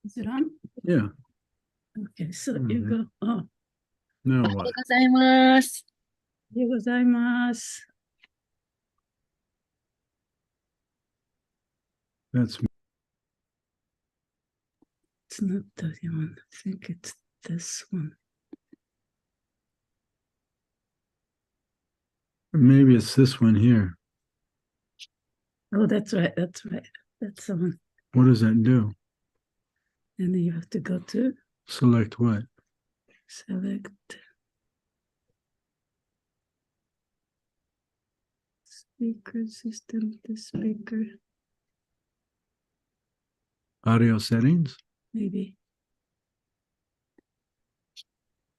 Is it on? Yeah. Okay, so you go. Oh, Now おはよ what? うございます。ありがとうございます。 That's It's not that one. I think it's this one. maybe it's this one here. Oh, that's right. That's right. That's the one. What does that do? And then you have to go to Select what? select speaker system, the speaker, Audio settings? maybe.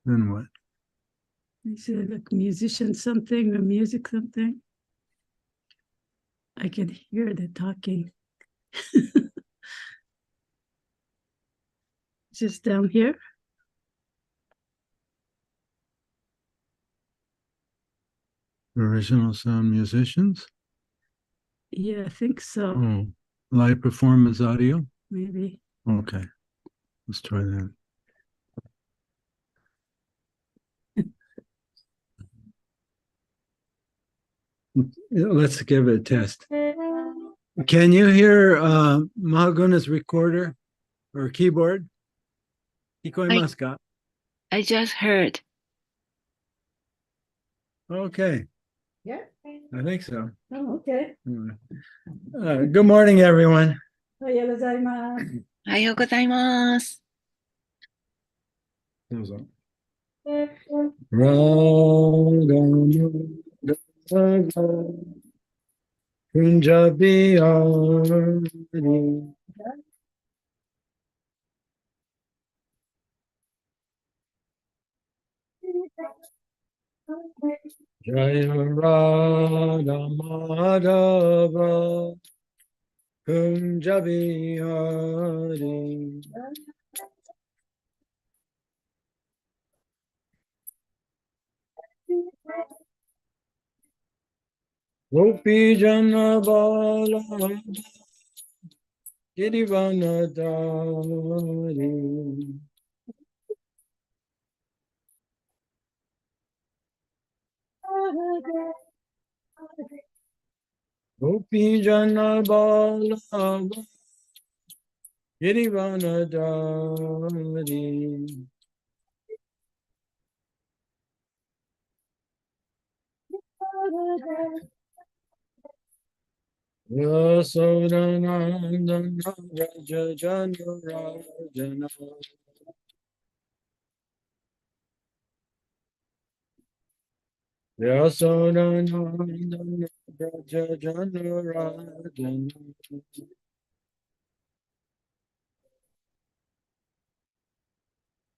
Then what? You say like musician something or music something. I can hear the talking. Just down here. Original sound musicians? Yeah, I think so. Oh, live performance audio? Maybe. Okay. Let's try that. Let's give it a test. Can you hear Mahaguna's recorder or keyboard? 聞こえますか? I just heard. Okay, Yeah. I think so. Oh, okay. Good morning, everyone. おはようございます。おはようございます。どうぞ。Punjabi Jaya Radha Madhava Punjabi Hari Gopi Jana Bala Girivanadari Gopi Jana Bala Girivanadari Yasodanandana Raja Jana Rajana Yasodanandana Raja Jana Rajana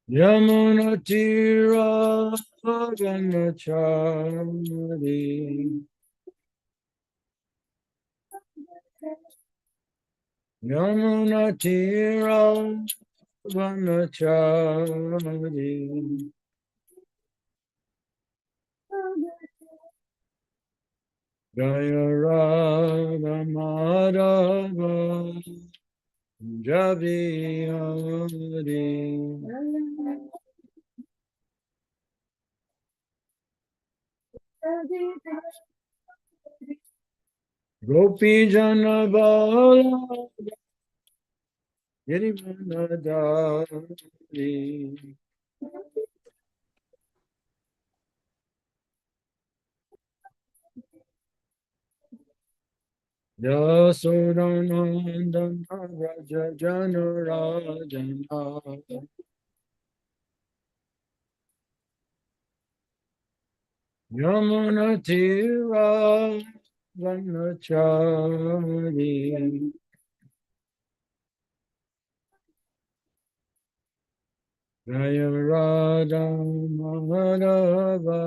Yamuna Tira Ganachari Yamuna Tira Ganachari Jaya Radha Madhava Punjabi Hari Gopi Jana Bala Girivanadari Yasodanandana Raja Jana Rajana Yamuna Tira Ganachari Jaya Radha Madhava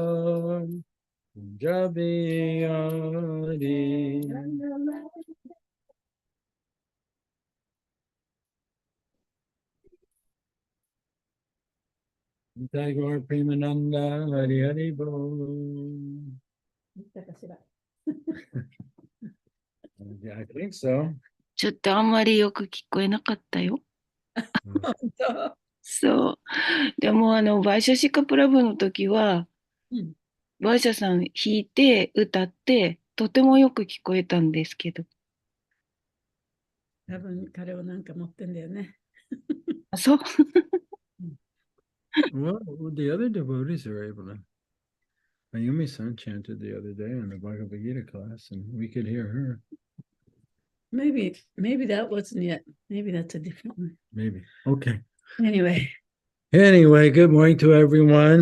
Punjabi Hari Tagore Premananda Hari Hari Bol. Yeah, I think so. ちょっとあんまりよく聞こえなかったよ。本当。そう。でもバイシャシカプラブの時は、うん。バイシャさん弾いて歌って、とてもよく聞こえたんですけど。多分彼はなんか持ってんだよね。あ、そう。Well, the other devotees are able to. Ayumi-san chanted the other day in the Bhagavad Gita class, and we could hear her. Maybe that wasn't it. Maybe that's a different one. Maybe. Okay. Anyway, Anyway, good morning to everyone.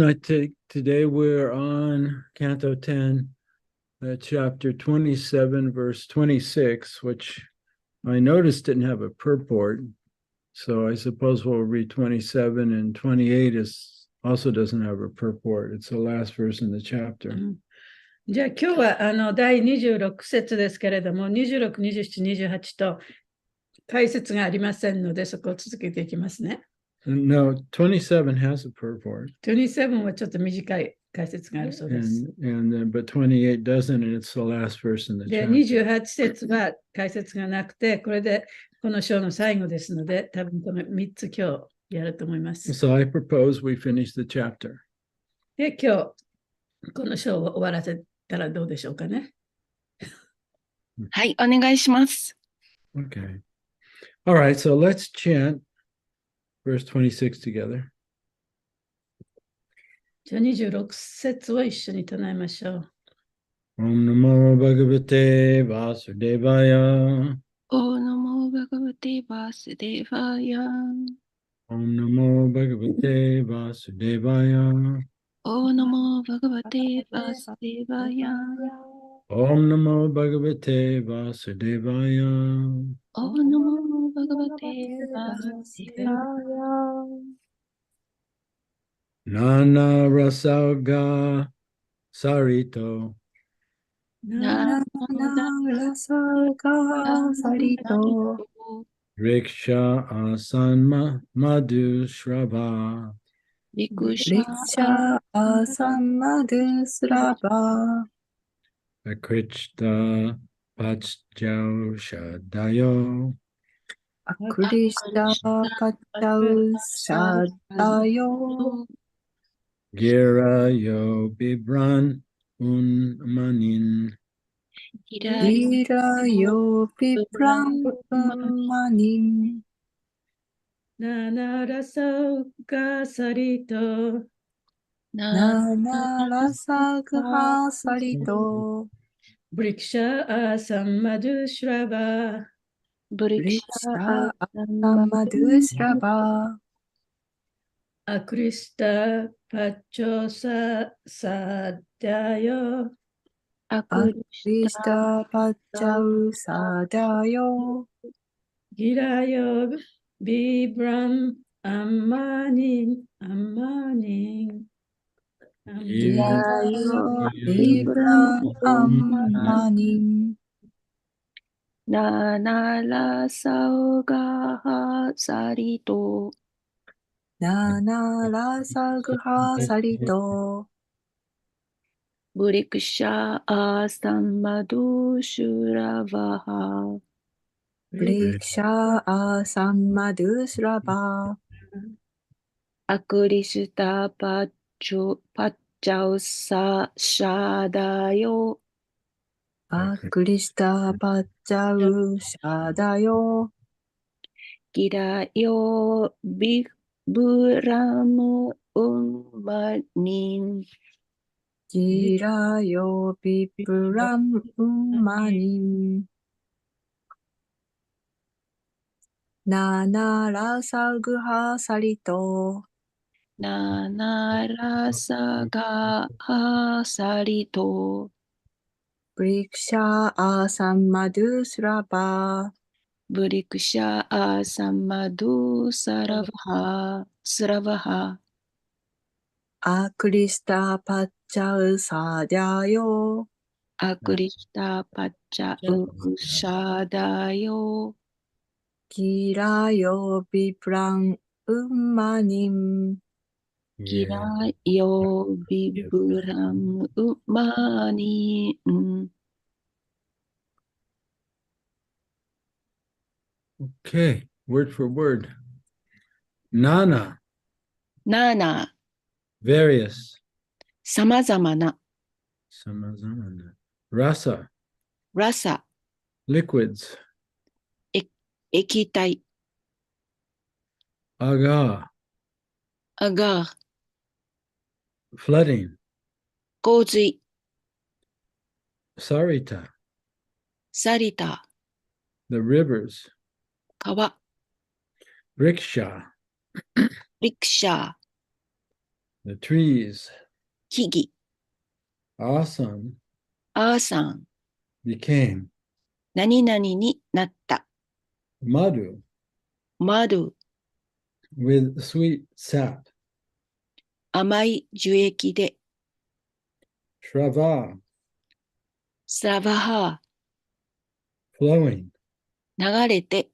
Today we're on Canto 10, chapter 27, verse 26, which I noticed didn't have a purport. So I suppose we'll read 27, and 28 also doesn't have a purport. It's the last verse in the chapter. じゃあ今日は第26節ですけれども、26、27、28と解説がありませんので、そこを続けていきますね。No, 27 has a purport. 27はちょっと短い解説があるそうです。But 28 doesn't, and it's the last verse in the で、 chapter. 28節は解説がなくて、これでこの章の最後ですので、多分この3つ今日やると思います。So I propose we finish the chapter. で、今日この章を終わらせたらどうでしょうかね。はい、お願いします。Okay. All right, so let's chant verse 26 together. じゃあ26節を一緒に唱えましょう。Om Namo Bhagavate Vasudevaya. オーナモバガバテバスデバヤ。 Om Namo Bhagavate Vasudevaya. オーナモバガバテバスデバヤ。 Om Namo Bhagavate Vasudevaya. オーナモバガバテバスデバヤ。 Nana Rasaga Sarito. ナナラサガサリト。 Riksha Asanma Madhu Shrava. リクシャリクシャアサンマドゥスラバ Akrichta Pachjau Shadayo. アクリシタパチャウシャダヨ Girayo Bibran Unmanin. ヒライイラヨピプランウンマニンナナラサウガサリト。ナナナラサグハサリトブリクシャアサンマドゥシュラバ。ブリクシリクシャャアアサンマドゥスラバアクリスタパチョササダヨ。アアククリリシタパチャウサダヨギラヨビブランアンマニンアンマニン。ギラヨピプランアンマニンナナラサウガハサリト。ナナラサグハサリトブリクシャアサンマドゥシュラバハ。ブリクシャアサンマドゥスラバアクリシタパチャウサシャダヨ。アクリスタパッチャウシャダヨギラヨビブラムウンマニン。ギラヨピプラムウンマニンナナラサグハサリトナナラサガハサリト。ブリクシャアサンマドゥスラバブリクシャアサマドゥサラバハ。スラバハ。アクリスタパッチャウサデャヨアクリシタパチャウシャダヨ。ギラヨピプランウンマニンギラヨビブラムウマニン。Okay, word for word. Nana, ナーナ various, ー、さまざまな、 samazana, rasa, ラサ、 liquids, 液体、 aga, アガー、 flooding, 洪水、 sarita, サリタ、 the rivers, 川、 rickshaw, リクシャー、 the trees, 木々、 awesome, アーサン、 became, 何々になった、 madhu, マドゥ、 with sweet sap, 甘い樹液で、 shrava, スラバハ flowing, ー、流れて、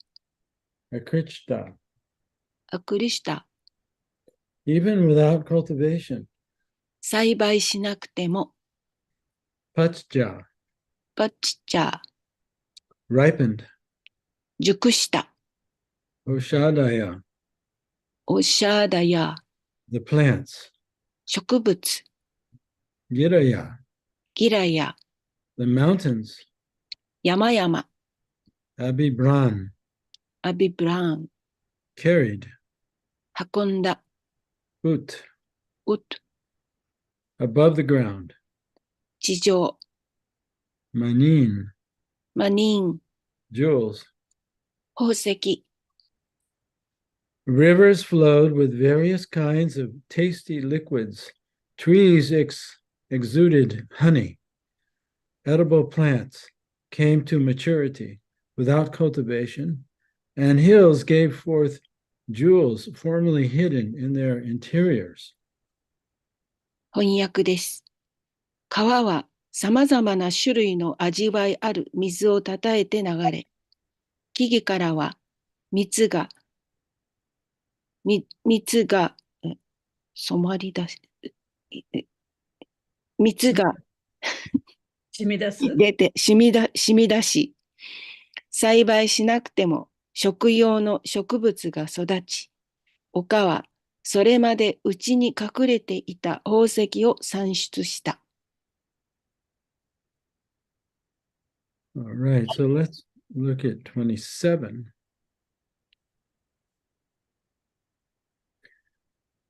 akrishta, アクリシタ、 even without cultivation, 栽培しなくても、 pachja, パッチチャー、 ripened, 熟した、 oshadaya, オシャーダヤ、 the plants, 植物、 giraya, ギラヤ、 the mountains, 山々、 abibran, アビブラン、 carried, 運んだ、 ut, ウッ、 above the ground, 地上、 manin, マニン、 jewels. 宝石、 Rivers flowed with various kinds of tasty liquids. Trees exuded honey. Edible plants came to maturity without cultivation, and hills gave forth jewels formerly hidden in their interiors. 翻訳です。川はさまざまな種類の味わいある水をたたえて流れ、木々からは蜜が染まり出し、蜜が染み出す。出て染み出し、栽培しなくても食用の植物が育ち、丘はそれまで内に隠れていた宝石を産出した。All right, so let's look at 27.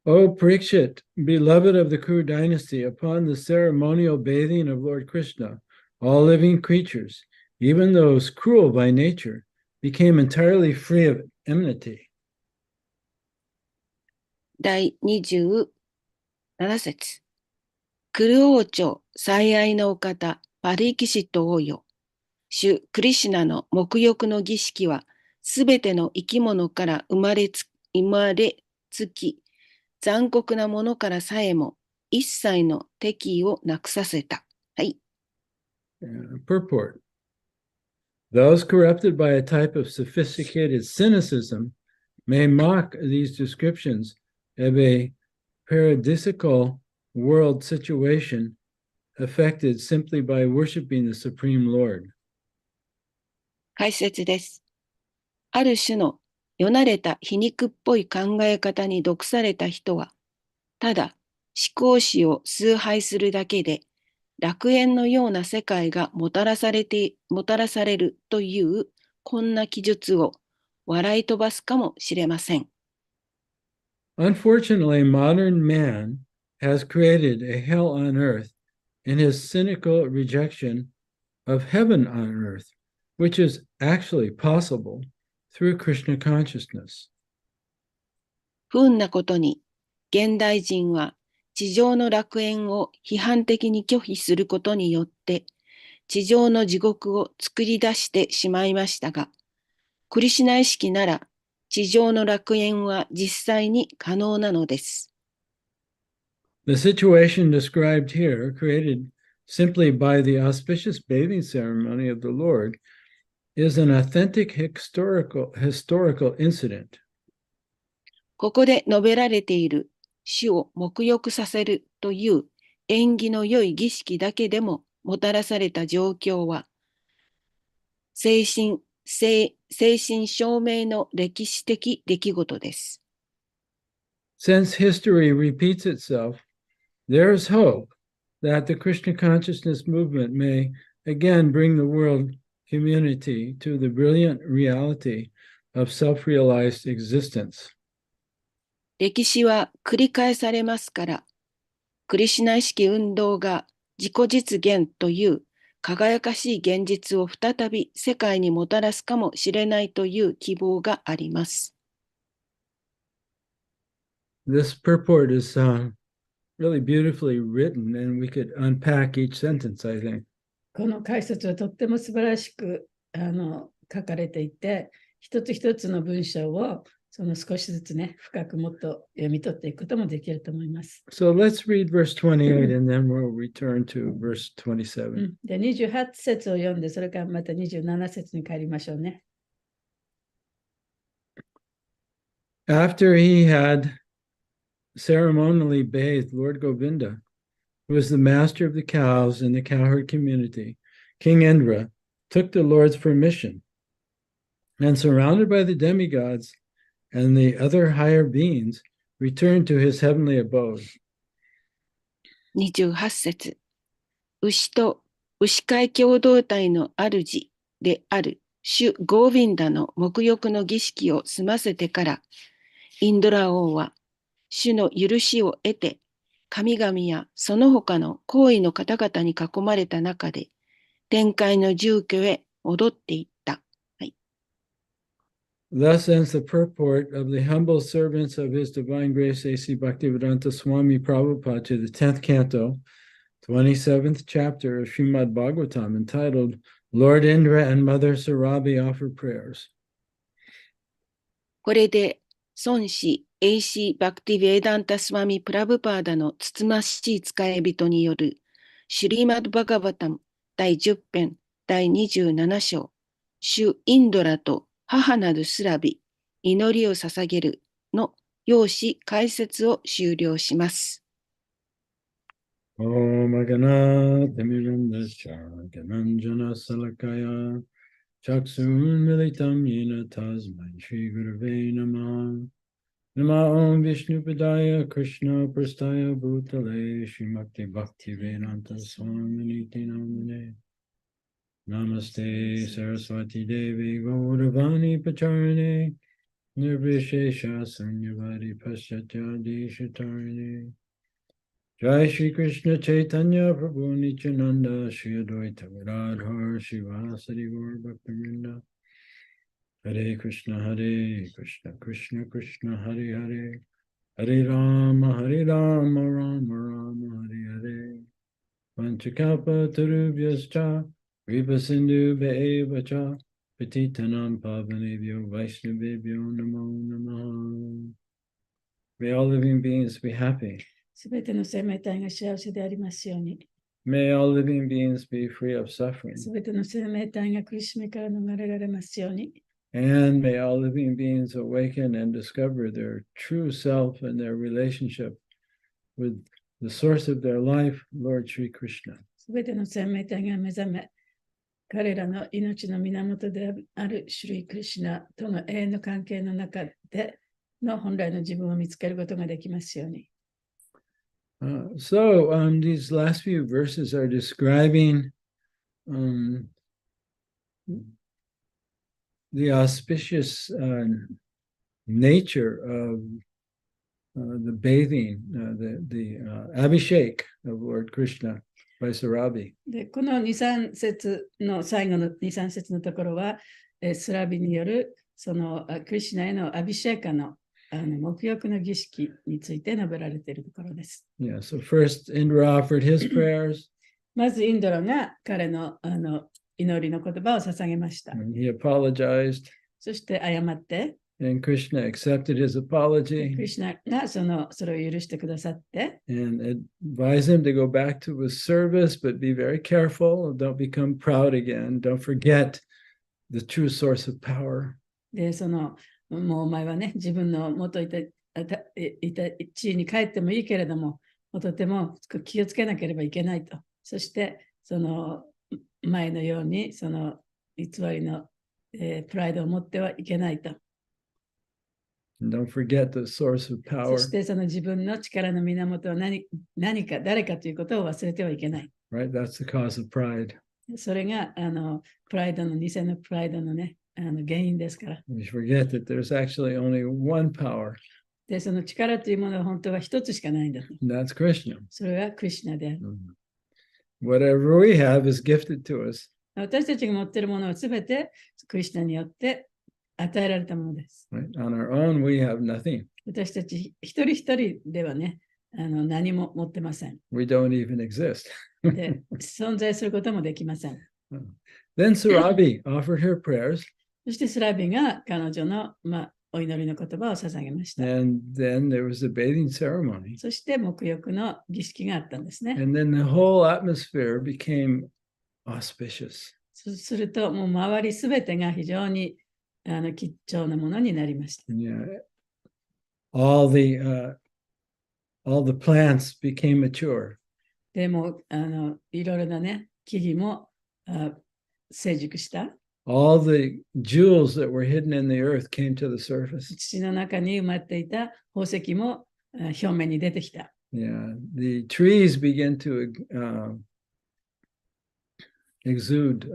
O Parikshit, beloved of the Kuru dynasty, upon the ceremonial bathing of Lord Krishna, all living creatures, even those cruel by nature, became entirely free of enmity. 第27節。クル王朝最愛のお方、パリキシット王よ。主クリシュナの沐浴の儀式は、すべての生き物から生まれつき、残酷なものからさえも一切の敵意をなくさせた。はい。Purport. Those corrupted by a type of sophisticated cynicism may mock these descriptions of a paradisical world situation affected simply by worshiping the Supreme Lord. 解説です。ある種のよなれた皮肉っぽい考え方に毒された人は、ただ思考史を崇拝するだけで、楽園のような世界がもたらされるというこんな記述を笑い飛ばすかもしれません。Unfortunately, modern man has created a hell on earth in his cynical rejection of heaven on earth, which is actually possible through Krishna consciousness. 不運なことに、現代人は地上の楽園を批判的に拒否することによって、地上の地獄を作り出してしまいましたが、クリシュナ意識なら、地上の楽園は実際に可能なのです。The situation described here, created simply by the auspicious bathing ceremony of the Lord, is an authentic historical incident. ここで述べられている死を沐浴させるという縁起の良い儀式だけでももたらされた状況は、正真正銘の歴史的出来事です。since history repeats itself, there is hope that the Krishna consciousness movement may again bring the world community to the brilliant reality of self-realized existence. 歴史は繰り返されますから、クリシュナ意識運動が自己実現という輝かしい現実を再び世界にもたらすかもしれないという希望があります。This purport is really beautifully written, and we could unpack each sentence, I think. この解説はとっても素晴らしく書かれていて、一つ一つの文章を少しずつね、深くもっと読み取っていくこともできると思います。So let's read verse 28 and then we'll return to verse 27. で、28節を読んで、それからまた27節に帰りましょうね。After he had ceremonially bathed Lord Govinda, who was the master of the cows in the cowherd community, King Indra took the Lord's permission, and surrounded by the demigods and the other higher beings, returned to his heavenly abode. 28節。牛と牛飼い共同体の主である主ゴーヴィンダの沐浴の儀式を済ませてから、インドラ王は主の許しを得て、神々やその他の高位の方々に囲まれた中で、天界の住居へ戻っていった。はい、Thus ends the purport of the humble servants of His Divine Grace A.C. Bhaktivedanta Swami Prabhupada to the 10th canto, 27th chapter of Srimad Bhagavatam, entitled Lord Indra and Mother Sarabi Offer Prayers. これで、孫子 A.C. バクティヴェーダンタスワミプラブパーダのつつましい使い人によるシュリーマッドバガバタム第10編第27章主インドラと母なるスラビ祈りを捧げるの要旨解説を終了します。Om Agana Timirandascha Gananjana Salakaya Chaksun Militam Yena Tasmai Shri Gurave Namah Nama Om Vishnu Padaya Krishna Prastaya Bhutale Shrimakti Bhakti Vedanta Swami Namane Namaste Saraswati Devi Gauravani Pacharane Nirvishesha Sunyavadi Paschatya Shatarane Jai Shri Krishna Chaitanya Prabhu Nityananda Shri Advaita Gadadhar Shivasari Gaur Bhaktivinoda Hare Krishna Krishna Krishna Hare Hare Hare Rama Rama Rama Hare Hare Panchakalpa Tarubhyascha Kripa Sindhu Bheva Patitanam Pavanebhyo Vaishnavebhyo Namo Namaha. May all living beings be happy. すべての生命体が幸せでありますように。May all living beings be free of suffering. すべての生命体が苦しみから逃れられますように。And may all living beings awaken and discover their true self and their relationship with the source of their life, Lord Sri Krishna. すべての生命体が目覚め、彼らの命の源であるシュリー・クリシュナとの永遠の関係の中での本来の自分を見つけることができますように。So these last few verses are describing the auspicious nature of the bathing, the Abhishek of Lord Krishna by Sarabi. でこの2、3節の最後の2、3節のところは、スラビによるそのクリシュナへのアビシェーカの沐浴の儀式について述べられているところです。Yeah, so first Indra offered his prayers. まずインドラが彼の祈りの言葉を捧げました。And he apologized. そして謝って、And Krishna accepted his apology. クリシュナがそれを許してくださって、and advise him to go back to his service, but be very careful. Don't become proud again. Don't forget the true source of power. で、もうお前はね、自分の元いた地位に帰ってもいいけれども、とても気をつけなければいけないと。そして、前のように、偽りの、プライドを持ってはいけないと。And don't forget the source of そ power, してその自分の力の源は何か、誰かということを忘れてはいけない。 right? That's the cause of pride. それがプライドの、偽のプライドのね、原因ですから。 We forget that there's actually only one power, で、その力というものは本当は一つしかないんだと。 and that's Krishna. それはクリシュナである。 Whatever we have is gifted to us. 私たちが持っているものはすべてクリシュナによって与えられたものです。 Right? On our own, we have nothing. 私たち一人一人ではね、何も持ってません。 We don't even exist. で、存在することもできません。 Then Surabi offered her prayers, そしてスラビが彼女の、お祈りの言葉を捧げました。 and then there was a bathing ceremony. そして沐浴の儀式があったんですね。 And then the whole atmosphere became auspicious. そうすると、もう周りすべてが非常に吉祥なものになりました。 Yeah. All the plants became mature. でもいろいろなね、木々も成熟した。 All the jewels that were hidden in the earth came to the surface. 土の中に埋まっていた宝石も表面に出てきた。 Yeah, the trees began to exude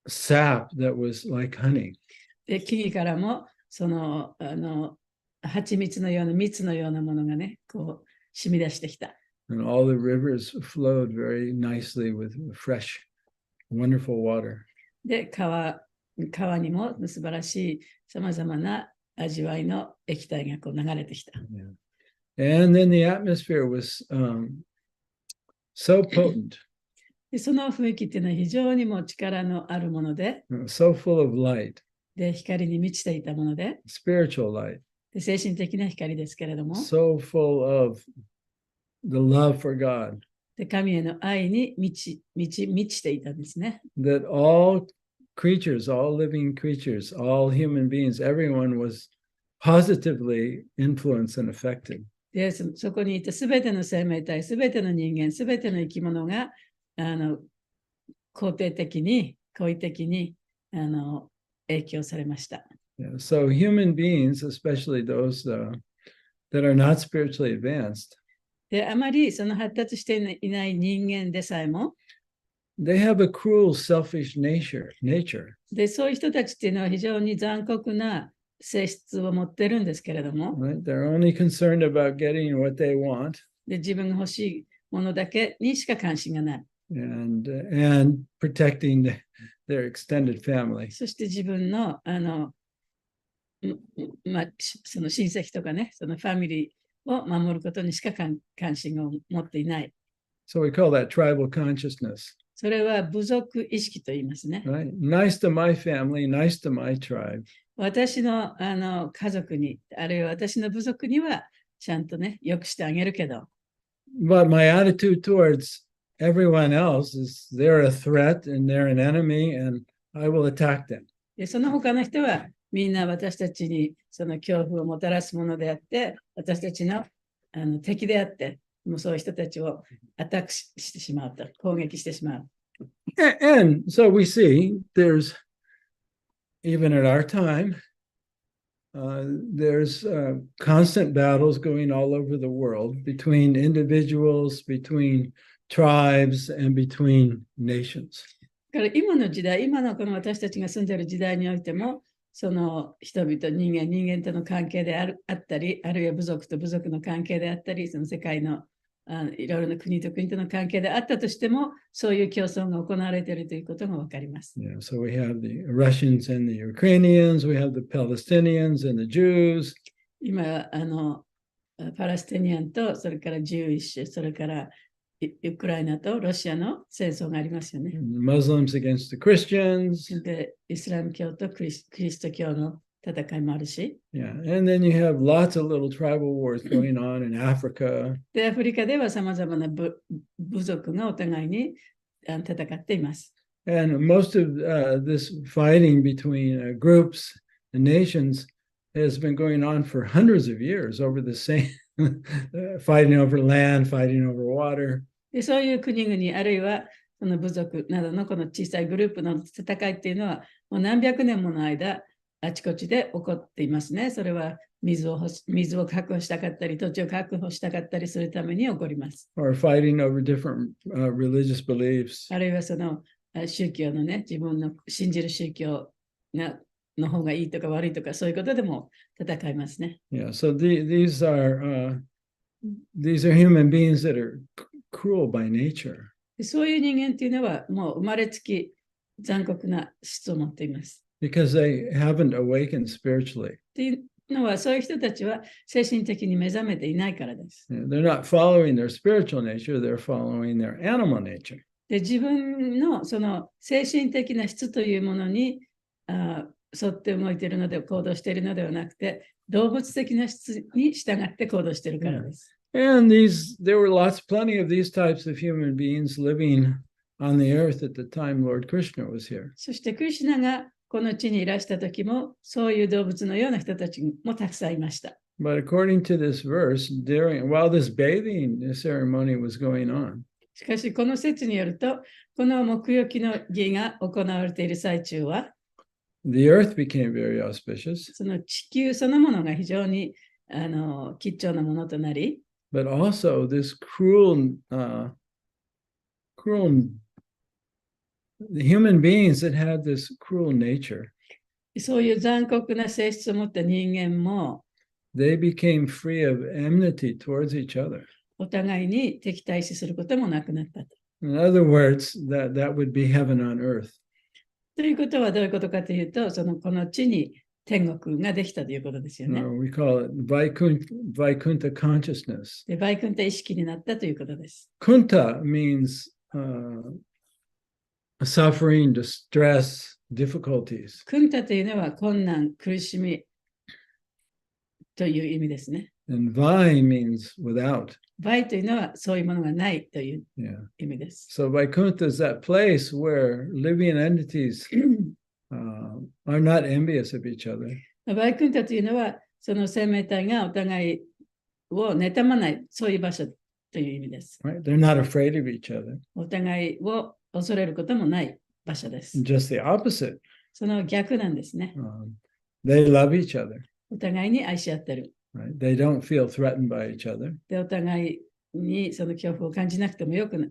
sap that was like honey. で、木々からもその蜂蜜のような蜜のようなものがね、こう染み出してきた。 And all the rivers flowed very nicely with fresh, wonderful water. で、川にも素晴らしいさまざまな味わいの液体がこう流れてきた。 Yeah. And then the atmosphere was so potent, で、その雰囲気っていうのは非常にもう力のあるもので、 so full of light, で、光に満ちていたもので、 spiritual light, で精神的な光ですけれども、 so full of the love for God, で神への愛に満ちていたんですね。 that all creatures, all living creatures, all human beings, everyone was positively influenced and affected. で、そこにいたすべての生命体、すべての人間、すべての生き物が肯定的に、好意的に影響されました。 Yeah, so human beings, especially those that are not spiritually advanced, で、あまりその発達していない人間でさえも、 they have a cruel, selfish nature. で、そういう人たちっていうのは非常に残酷な性質を持ってるんですけれども、 Right? They're only concerned about getting what they want で、自分が欲しいものだけにしか関心がない。 and protecting their extended family. そして自分のその親戚とかね、そのファミリーを守ることにしか関心を持っていない。 So we call that tribal consciousness. それは部族意識と言いますね。 Right? Nice to my family, nice to my tribe. 私の家族に、あるいは私の部族にはちゃんとね、よくしてあげるけど、 But my attitude towards everyone else is they're a threat and they're an enemy and I will attack them. でその他の人はみんな私たちにその恐怖をもたらすものであって、私たちの敵であって、もうそういう人たちをアタックしてしまうと、攻撃してしまう。And so we see there's, even at our time, there's constant battles going all over the world between individuals, between tribes, and between nations. だから今の時代、今のこの私たちが住んでいる時代においても、その人々、人間との関係であったり、あるいは部族と部族の関係であったり、その世界のいろいろな国と国との関係であったとしても、そういう競争が行われているということがわかります。Yeah, so we have the Russians and the Ukrainians, we have the Palestinians and the Jews. 今、パレステニアンと、それからジューイッシュ、それからウクライナとロシアの戦争がありますよね。Muslims against the Christians. で、イスラム教とキリスト教の戦いもあるし。Yeah, and then you have lots of little tribal wars going on in Africa. で、アフリカではさまざまな部族がお互いに戦っています。And most of this fighting between groups and nations has been going on for hundreds of years over the same fighting over land, fighting over water. でそういう国々、あるいはその部族などのこの小さいグループの戦いっていうのは、もう何百年もの間、あちこちで起こっていますね。それは水を確保したかったり、土地を確保したかったりするために起こります。or fighting over different religious beliefs. あるいはその宗教のね、自分の信じる宗教の方がいいとか悪いとか、そういうことでも戦いますね。Yeah, so these are human beings that are cruel by nature. そういう人間っていうのは、もう生まれつき残酷な質を持っています。Because they haven't awakened spiritually. っていうのは、そういう人たちは精神的に目覚めていないからです。They're not following their spiritual nature, they're following their animal nature. で、自分のその精神的な質というものに沿って動いているので、行動しているのではなくて、動物的な質に従って行動しているからです。And there were plenty of these types of human beings living on the earth at the time Lord Krishna was here. そしてクリシュナがこの地にいらした時も、そういう動物のような人たちもたくさんいました。But according to this verse, while this bathing ceremony was going on, しかし、この説によると、この沐浴の儀が行われている最中は、the earth became very auspicious, その地球そのものが非常に貴重なものとなり、but also this the human beings that had this cruel nature, そういう残酷な性質を持った人間も、they became free of enmity towards each other. お互いに敵対視することもなくなったと。In other words, that would be heaven on earth. ということはどういうことかというと、この地に天国ができたということですよね。We call it Vaikuntha consciousness. で、バイクンタ意識になったということです。Kunta means suffering, distress, difficulties. クンタというのは困難、苦しみという意味ですね。And Vai means without. バイというのはそういうものがないという Yeah. 意味です。So Vaikuntha is that place where living entities are not envious of each other. バイクンタというのは、その生命体がお互いを妬まない、そういう場所という意味です。Right? They're not afraid of each other. お互いを恐れることもない場所です。 Just the opposite. その逆なんですね。They love each other. お互いに愛し合ってる。Right? They don't feel threatened by each other. で、お互いにその恐怖を感じなくてもよくなっ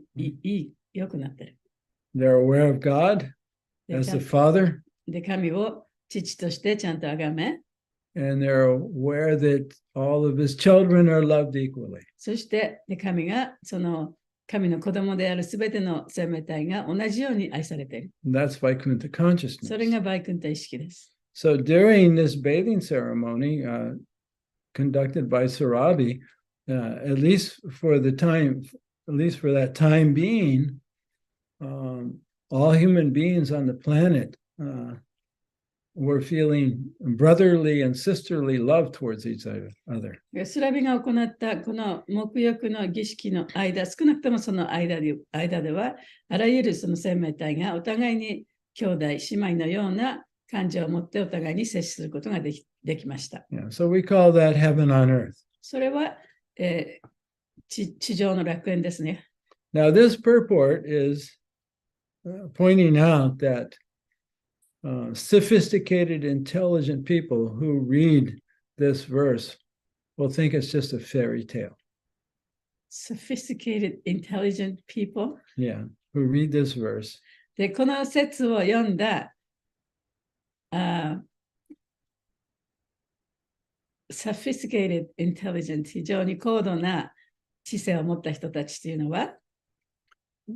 てる。They're aware of God で as the Father, で、神を父としてちゃんと崇め、 and they're aware that all of his children are loved equally. そして神がその神の子供であるすべての生命体が同じように愛されている。And that's Vaikuntha それ consciousness. がバイクンタ意識です。So during this bathing ceremony conducted by Sarabi, at least for that time being, all human beings on the planet were feeling brotherly and sisterly love towards each other. スラビが行ったこの沐浴の儀式の間、少なくともその間では、あらゆるその生命体がお互いに兄弟、姉妹のような感情を持ってお互いに接することができました。Yeah, so we call that heaven on earth. それは、地上の楽園ですね。Now, this purport is pointing out that sophisticated, intelligent people who read this verse will think it's just a fairy tale. Sophisticated, intelligent people. Yeah, who read this verse. で、この説を読んだsophisticated, intelligent、非常に高度な知性を持った人たちというのは、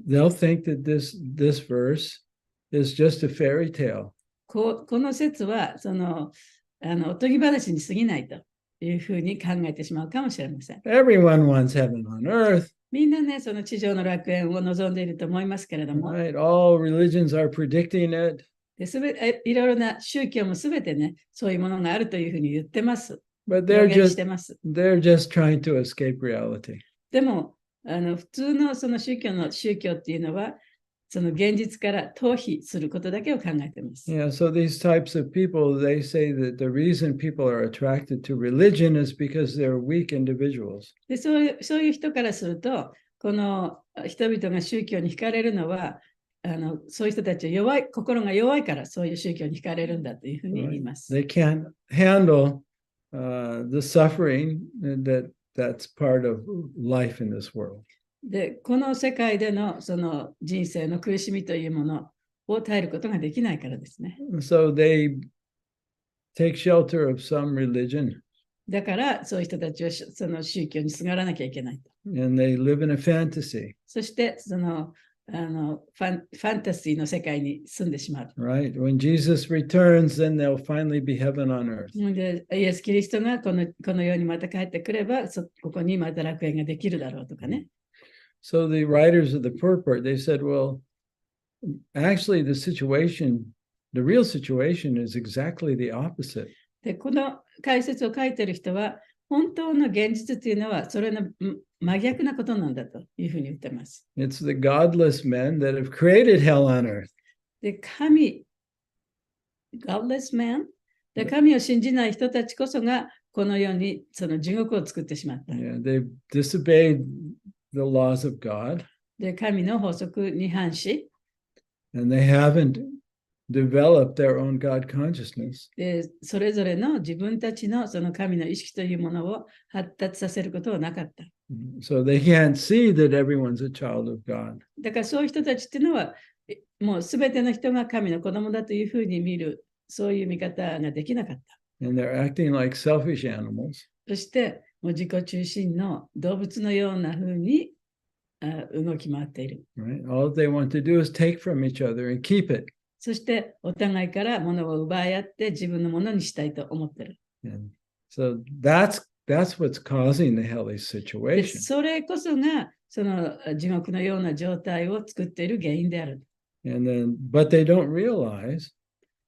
they'll think that this verse is just a fairy tale. この説はそのおとぎ話に過ぎないというふうに考えてしまうかもしれません。Everyone wants heaven on earth. みんなね、その地上の楽園を望んでいると思いますけれども、Right? All religions are predicting it. いろいろな宗教もすべてね、そういうものがあるというふうに言ってます。 But 予言してます。they're just trying to escape reality. でも、普通のその宗教っていうのは、その現実から逃避することだけを考えています。Yeah, so these types of people, they say that the reason people are attracted to religion is because they're weak individuals. で、そういう人からすると、この人々が宗教に惹かれるのは、そういう人たちは心が弱いからそういう宗教に惹かれるんだというふうに言います。They can't handle the suffering that's part of life in this world. で、この世界でのその人生の苦しみというものを耐えることができないからですね。So they take shelter of some religion だからそういう人たちはその宗教にすがらなきゃいけないと。and they live in a fantasy, そしてそのファンタジーの世界に住んでしまう。right? When Jesus returns, then there'll finally be heaven on earth. で、イエス・キリストがこの世にまた帰ってくれば、ここにまた楽園ができるだろうとかね。So the writers of the purport, they said, well, actually the real situation is exactly the opposite. で、この解説を書いている人は、本当の現実というのは、それの真逆なことなんだというふうに言ってます。It's the godless men that have created hell on earth. で、godless man? で、神を信じない人たちこそが、この世にその地獄を作ってしまった。Yeah, they've disobeyed the laws of God, で、神の法則に反し、and they haven't developed their own God consciousness. で、それぞれの自分たちのその神の意識というものを発達させることはなかった。So they can't see that everyone's a child of God. だからそういう人たちっていうのは、もうすべての人が神の子供だというふうに見る、そういう見方ができなかった。And they're acting like selfish animals. そして、もう自己中心の動物のようなふうに動き回っている。Right? All they want to do is take from each other and keep it. そして、お互いから物を奪い合って自分のものにしたいと思っている。And so that's what's causing the hellish で situation. それこそが、その地獄のような状態を作っている原因である。But they don't realize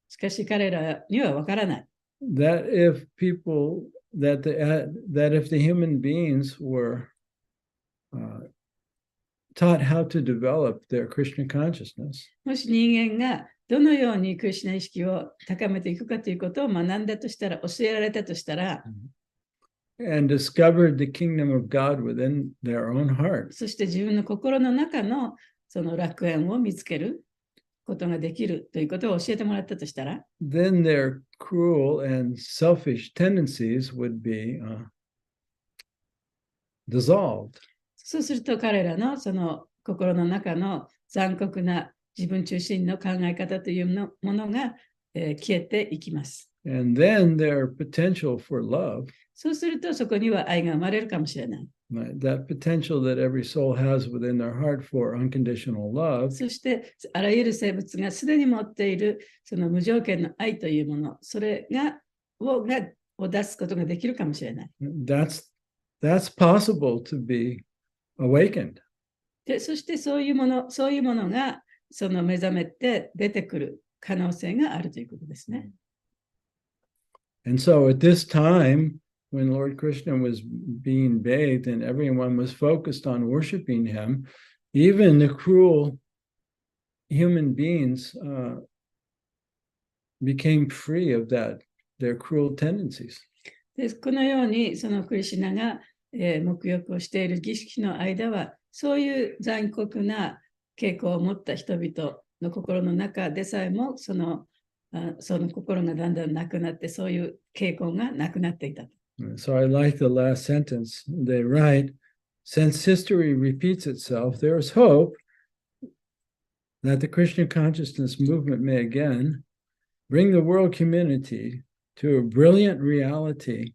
しかし彼らにはわからない。that if the human beings were taught how to develop their Krishna consciousness, もし人間がどのようにクリシュナ意識を高めていくかということを学んだとしたら、教えられたとしたら、and discovered the kingdom of God within their own heart, そして自分の心の中のその楽園を見つけることができるということを教えてもらったとしたら、then their cruel and selfish tendencies would be dissolved. そうすると彼らのその心の中の残酷な自分中心の考え方というものが、消えていきます。And then their potential for love, そうするとそこには愛が生まれるかもしれない。right, that potential that every soul has within their heart for unconditional love, そしてあらゆる生物がすでに持っているその無条件の愛というもの、それを出すことができるかもしれない。that's possible to be awakened. で、そしてそういうものがその目覚めて出てくる可能性があるということですね。And so at this time, when Lord Krishna was being bathed and everyone was focused on worshiping him, even the cruel human beings became free of their cruel tendencies. でこのようにそのクリシュナが、沐浴をしている儀式の間は、そういう残酷な傾向を持った人々の心の中でさえもその心がだんだんなくなって、そういう傾向がなくなっていた。So I like the last sentence. They write, since history repeats itself, there is hope that the Krishna consciousness movement may again bring the world community to a brilliant reality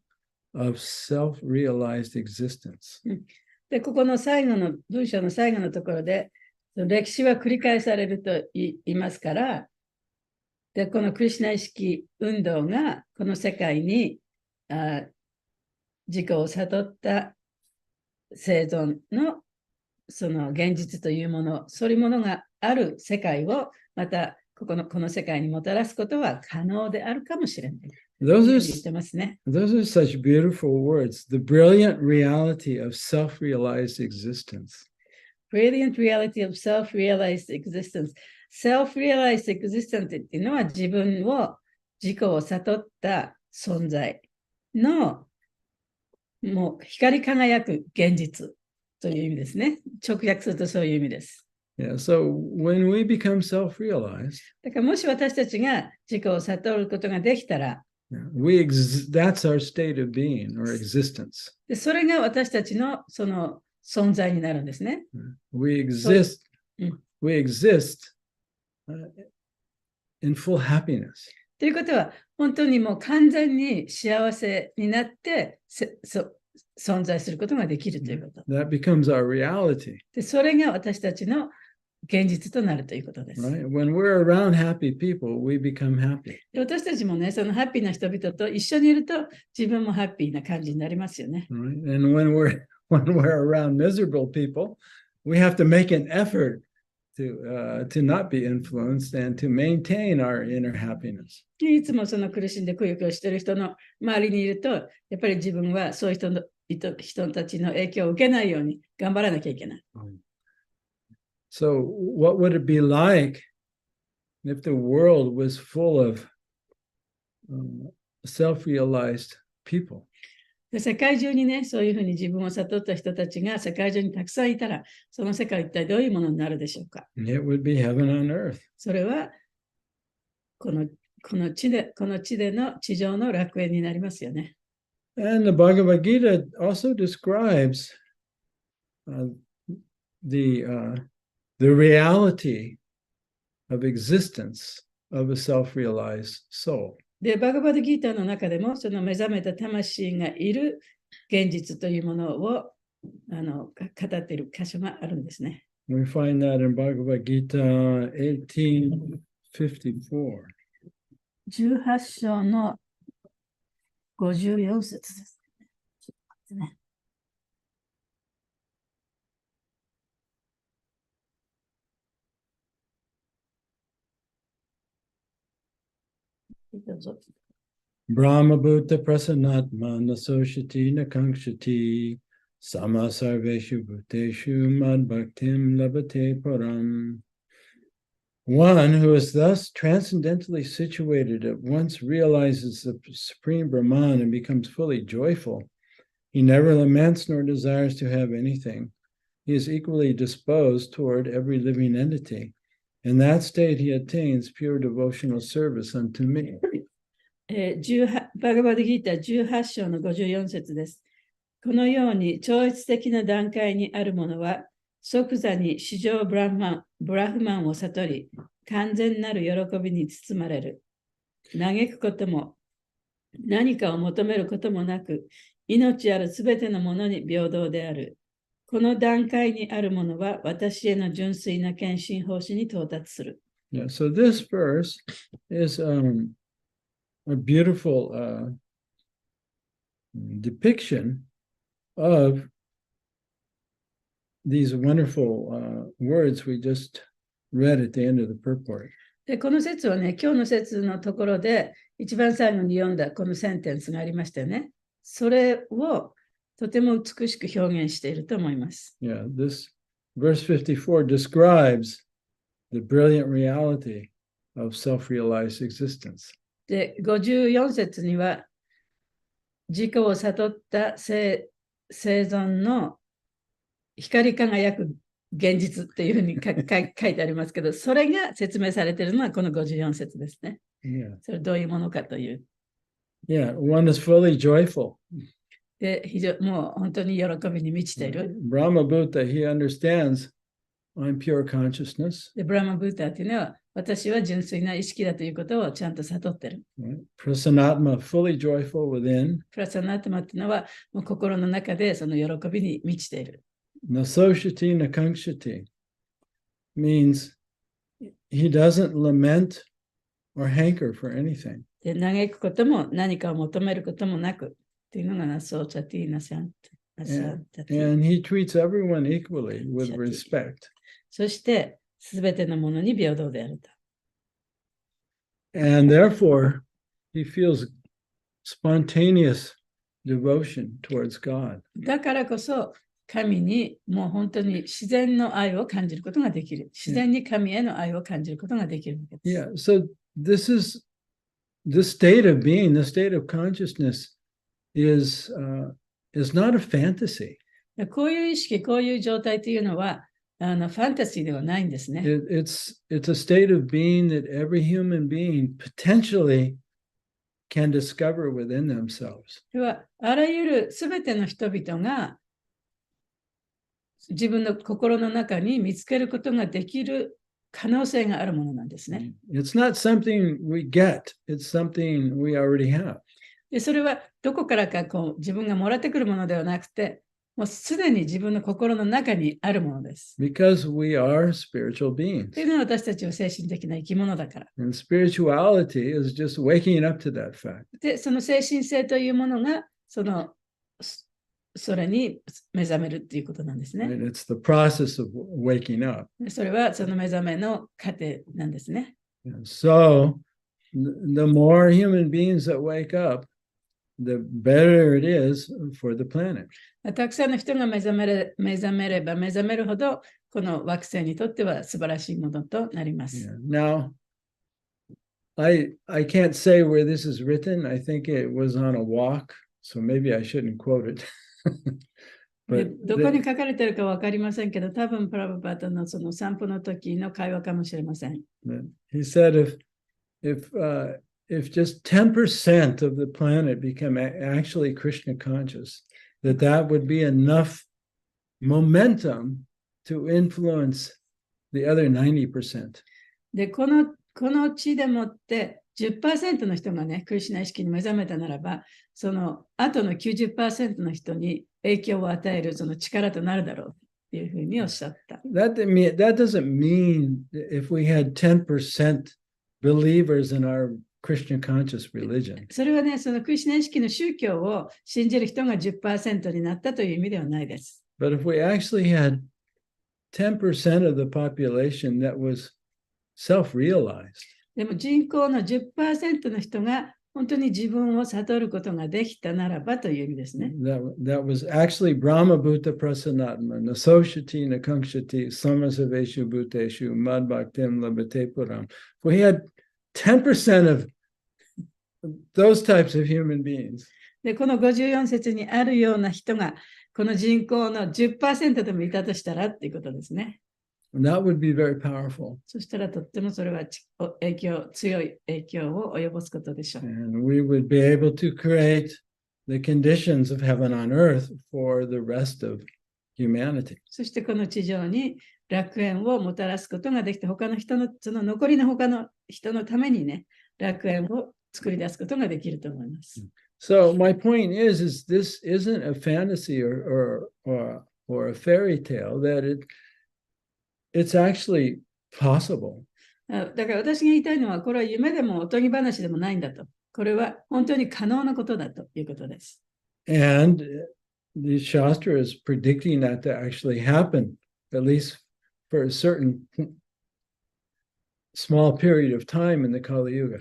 of self-realized existence. で、ここの最後の文章の最後のところで、歴史は繰り返されると言いますから、で、このクリシュナ意識運動がこの世界に自己を悟った生存のその現実というもの、そういうものがある世界をまたこの世界にもたらすことは可能であるかもしれない。Those 言 are ってますね。Those are such beautiful words. The brilliant reality of self-realized existence. Brilliant reality of self-realized existence. Self-realized existence っていうのは自己を悟った存在のもう光り輝く現実という意味ですね。直訳するとそういう意味です。Yeah, so when we become self-realized, だからもし私たちが自己を悟ることができたら、That's our state of being or existence. でそれが私たちのその存在になるんですね。We exist, we exist in full happiness. ということは、本当にもう完全に幸せになって存在することができるということ。That becomes our reality. でそれが私たちの現実となるということです。Right? When we're around happy people, we become happy. で私たちもね、そのハッピーな人々と一緒にいると自分もハッピーな感じになりますよね。Right? And when we're around miserable people, we have to make an effort to not be influenced and to maintain our inner happiness. いつもその苦しんでくよくよしている人の周りにいると、やっぱり自分はそういう人たちの影響を受けないように頑張らなきゃいけない。So what would it be like if the world was full of self-realized people? で世界中にね、そういうふうに自分を悟った人たちが世界中にたくさんいたら、その世界は一体どういうものになるでしょうか。It would be heaven on earth. それはこの地での地上の楽園になりますよね。And the Bhagavad Gita also describes the reality of existence of a self-realized soul. で、バガバドギーターの中でも、その目覚めた魂がいる現実というものを語っている箇所があるんですね。We find that in Bhagavad Gita 1854. 18章の54節ですね。Brahma Bhuta Prasanatma Nasoshati Nakankshati Sama Sarveshu Bhuteshu Mad Bhaktim Labate Param. One who is thus transcendently situated at once realizes the Supreme Brahman and becomes fully joyful. He never laments nor desires to have anything. He is equally disposed toward every living entity. In that state, he attains pure devotional service unto me. バガバドギーター18章の54節です。このように超越的な段階にあるものは、即座に至上ブラフマンを悟り、完全なる喜びに包まれる。嘆くことも、何かを求めることもなく、命あるすべてのものに平等である。この段階にあるものは、私への純粋な献身奉仕に到達する。Yeah, so this verse is a beautiful depiction of these wonderful words we just read at the end of the purport. でこの説はね、今日の説のところで一番最後に読んだこのセンテンスがありましたよね。それをとても美しく表現していると思います。Yeah, this verse 54 describes the brilliant reality of self-realized existence. で、54節には自己を悟った生存の光り輝く現実っていうふうに書いてありますけど、それが説明されているのはこの54節ですね。Yeah. それどういうものかという。Yeah, one is fully joyful. で、もう本当に喜びに満ちている。Brahma Bhuta, he understands I'm pure consciousness. で、ブラマブータっていうのは、私は純粋な意識だということをちゃんと悟ってる。Prasanatma, fully joyful within. プラサナトマっていうのは、もう心の中でその喜びに満ちている。Nasoshati Nakankshati means he doesn't lament or hanker for anything. で、嘆くことも何かを求めることもなくっていうのがナソーチャティーナシャンタティ。 And he treats everyone equally with respect. そして、すべてのものに平等であると。And therefore, he feels spontaneous devotion towards God. だからこそ、神にもう本当に自然の愛を感じることができる。自然に神への愛を感じることができるわけです。Yeah, so this state of being, the state of consciousness is not a fantasy. こういう意識、こういう状態というのは、ファンタジーではないんですね。It's a state of being that every human being potentially can discover within themselves. では、あらゆるすべての人々が自分の心の中に見つけることができる可能性があるものなんですね。It's not something we get, it's something we already have. でそれはどこからか自分がもらってくるものではなくて、もうすでに自分の心の中にあるものです。Because we are spiritual と beings. いうのは私たちは精神的な生き物だから。And spirituality is just waking up to that fact. で、その精神性というものが、それに目覚めるっていうことなんですね。Right? It's the process of waking up. それはその目覚めの過程なんですね。And so, the more human beings that wake up, the better it is for the planet. たくさんの人が目覚めれば目覚めるほど、この惑星にとっては素晴らしいものとなります。Now, I can't say where this is written. I think it was on a walk, so maybe I shouldn't quote it. で But どこに書かれているか分かりませんけど、多分プラブパートのその散歩の時の会話かもしれません。he said if just 10% of the planet become actually Krishna conscious, that would be enough momentum to influence the other 90%. で、この地でもって 10% の人がね、クリシュナ意識に目覚めたならば、その後の 90% の人に影響を与えるその力となるだろうっていうふうにおっしゃった。That doesn't mean if we had 10% believers in our Krishna conscious religion. それはね、そのクリシュナ意識の宗教を信じる人が 10% になったという意味ではないです。But if we actually had 10% of the population that was self-realized, でも人口の 10% の人が本当に自分を悟ることができたならばという意味ですね。that was actually Brahma Bhuta Prasanatma, Nasoshati Nakanshati, Samasaveshu Bhuteshu, Madbhaktim Labate Puram. If we had 10% of those types of human beings, で、この54節にあるような人が、この人口の 10% でもいたとしたらっていうことですね。that would be very powerful. そしたらとってもそれは強い影響を及ぼすことでしょう。And we would be able to create the conditions of heaven on earth for the rest of humanity. そしてこの地上に楽園をもたらすことができて、他の人の、その残りの他の人のためにね、楽園を作り出すことができると思います。So my point is this isn't a fantasy or a fairy tale, that it's actually possible. だから私が言いたいのは、これは夢でもおとぎ話でもないんだと。これは本当に可能なことだということです。And the Shastra is predicting that to actually happen, at least for a certain small period of time in the Kali Yuga.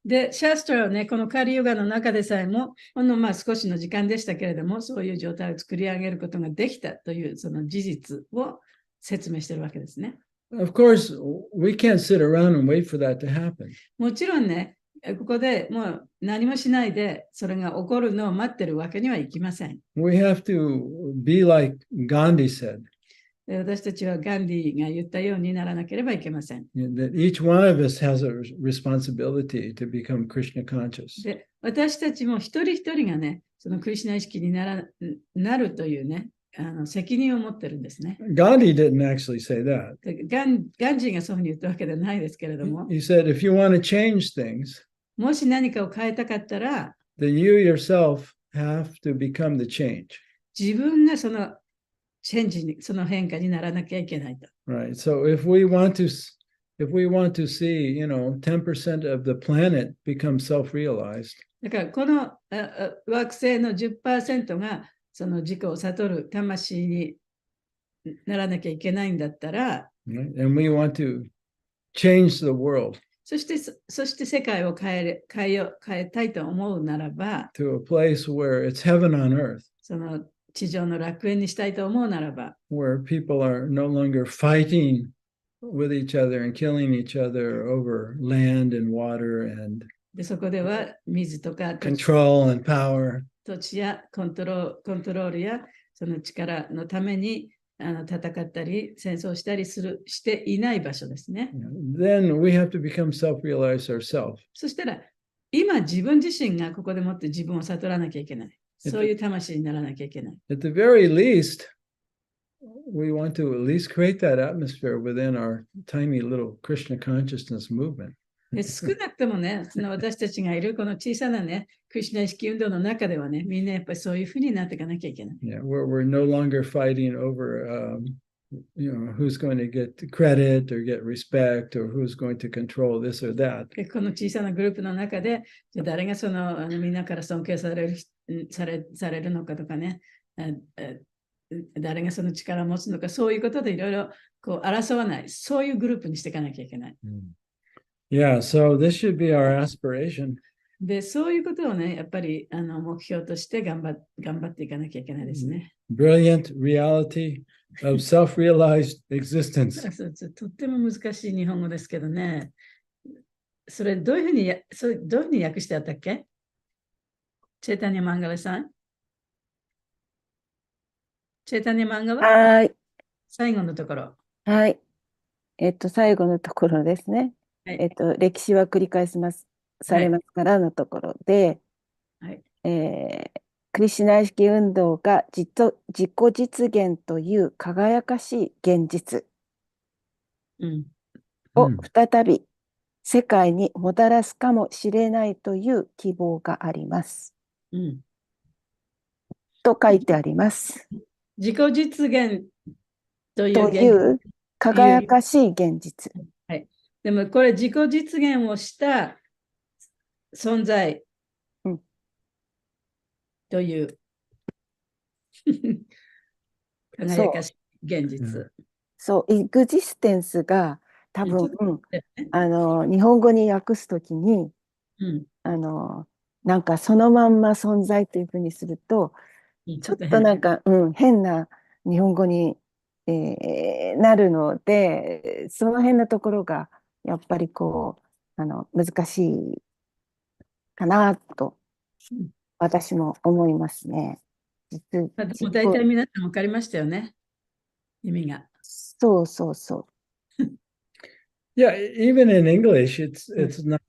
で、シャストラはね、このカリヨガの中でさえも、ほんの少しの時間でしたけれども、そういう状態を作り上げることができたというその事実を説明しているわけですね。Of course, we can't sit around and wait for that to happen. もちろんね、ここでもう何もしないでそれが起こるのを待ってるわけにはいきません。We have to be like Gandhi said, 私たちはガンディが言ったようにならなければいけません。that each one of us has a responsibility to become Krishna conscious. で、私たちも一人一人がね、そのクリシュナ意識になるというね、責任を持ってるんですね。Gandhi didn't actually say that. ガンジーがそういうふうに言ったわけではないですけれども、 He said, if you want to change things, もし何かを変えたかったら、 then you yourself have to become the change. 自分がそのチェンジに、その変化にならなきゃいけないと。Right. So if we want to see, 10% of the planet become self-realized, だからこの惑星の 10% がその自己を悟る魂にならなきゃいけないんだったら、right? And we want to change the world そして世界を変えたいと思うならば、 to a place where it's heaven on earth, その地上の楽園にしたいと思うならば、 where people are no longer fighting with each other and killing each other over land and water and でそこでは水とか control and power. 土地やコントロールやその力のために戦ったり戦争したりしていない場所ですね。Then we have to become self-realized ourselves. そしたら今自分自身がここでもって自分を悟らなきゃいけない。そういう魂にならなきゃいけない。At the very least, we want to at least create that atmosphere within our tiny little Krishna consciousness movement. で少なくともね、その私たちがいるこの小さなね、クリシュナ意識運動の中ではね、みんなやっぱりそういうふうになっていかなきゃいけない。Yeah, we're no longer fighting over, who's going to get credit or get respect or who's going to control this or that. でこの小さなグループの中で、じゃあ誰がそのみんなから尊敬されるのかとかね、誰がその力を持つのか、そういうことでいろいろこう争わない、そういうグループにしていかなきゃいけない。Yeah, so this should be our aspiration. で、そういうことをね、やっぱり目標として頑張っていかなきゃいけないですね。Brilliant reality of self-realized existence. とっても難しい日本語ですけどね。それどういうふうに訳してあったっけ？チェタニャマンガラさん？チェタニャマンガラ？はい。最後のところ。はい。最後のところですね。はい、歴史は繰り返されますからのところで、はい、クリシュナ意識運動が自己実現という輝かしい現実を再び世界にもたらすかもしれないという希望があります。と書いてあります。自己実現という輝かしい現実。はい。でもこれ自己実現をした存在という輝かしい現実。そう、エグジステンスが多分、日本語に訳すときに、なんかそのまんま存在というふうにすると、ちょっとなんか、変な日本語に、なるので、その辺のところがやっぱりこう難しいかなと私も思いますね。でも大体皆さん分かりましたよね、意味が。そうそうそう。Yeah, even in English, it's not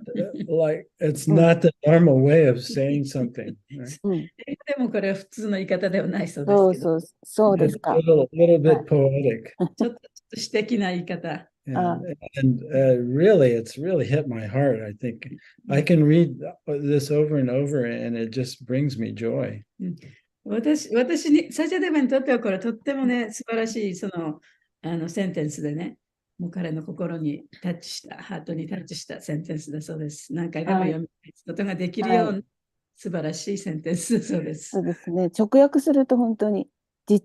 like it's not the normal way of saying something. でもこれは普通の言い方ではないそうですけど。そうですか。A little bit poetic. ちょっと詩的な言い方。And really, it's really hit my heart. I think I can read this over and over, and it just brings me joy. 私に、サチャデバにとってはこれとってもね、素晴らしいそのセンテンスでね、もう彼の心にタッチした、ハートにタッチしたセンテンスだそうです。何回でも読むことができるような素晴らしいセンテンスだそうです。そうですね。直訳すると本当に自己